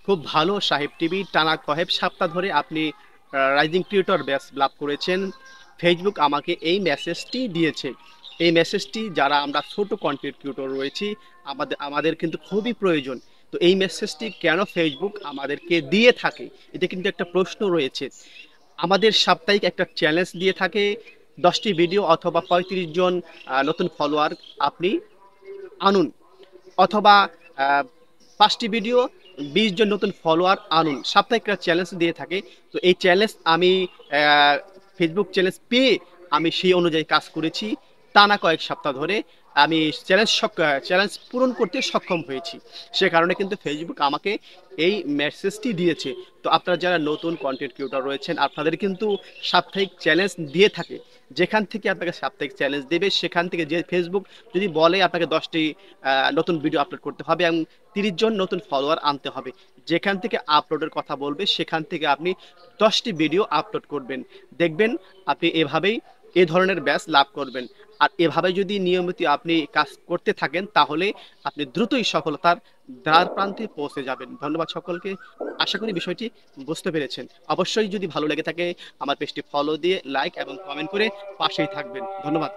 খুব ভালো সাহেব টিভি টানা কয়েক সপ্তাহ ধরে আপনি রাইজিং ক্রিয়েটর ব্যাচ লাভ করেছেন। ফেসবুক আমাকে এই মেসেজটি দিয়েছে। এই মেসেজটি যারা আমরা ছোট কন্টেন্ট ক্রিয়েটর রয়েছি আমাদের কিন্তু খুবই প্রয়োজন। তো এই মেসেজটি কেন ফেসবুক আমাদেরকে দিয়ে থাকে, এটা কিন্তু একটা প্রশ্ন রয়েছে। আমাদের সাপ্তাহিক একটা চ্যালেঞ্জ দিয়ে থাকে, 10টি ভিডিও অথবা 35 জন নতুন ফলোয়ার আপনি আনুন, অথবা আহ, 5টি ভিডিও 20 জন নতুন ফলোয়ার আনুন, সাপ্তাহিক একটা চ্যালেঞ্জ দিয়ে থাকে। তো এই চ্যালেঞ্জ আমি ফেসবুক চ্যালেঞ্জ পেয়ে আমি সেই অনুযায়ী কাজ করেছি। টানা কয়েক সপ্তাহ ধরে আমি চ্যালেঞ্জ পূরণ করতে সক্ষম হয়েছি। সে কারণে কিন্তু ফেসবুক আমাকে এই মেসেজটি দিয়েছে। তো আপনারা যারা নতুন কন্টেন্ট ক্রিয়েটর রয়েছেন, আপনাদের কিন্তু সাপ্তাহিক চ্যালেঞ্জ দিয়ে থাকে। যেখান থেকে আপনাকে সাপ্তাহিক চ্যালেঞ্জ দেবে, সেখান থেকে যে ফেসবুক যদি বলে আপনাকে 10টি নতুন ভিডিও আপলোড করতে হবে এবং 30 জন নতুন ফলোয়ার আনতে হবে, যেখান থেকে আপলোডের কথা বলবে সেখান থেকে আপনি 10টি ভিডিও আপলোড করবেন। দেখবেন আপনি এভাবেই এ ধরনের ব্যাচ লাভ করবেন। আর এভাবে যদি নিয়মিত আপনি কাজ করতে থাকেন, তাহলে আপনি দ্রুতই সফলতার দ্বার প্রান্তে পৌঁছে যাবেন। ধন্যবাদ সকলকে। আশা করি বিষয়টি বুঝতে পেরেছেন। অবশ্যই যদি ভালো লেগে থাকে আমার পেজটি ফলো দিয়ে লাইক এবং কমেন্ট করে পাশেই থাকবেন। ধন্যবাদ।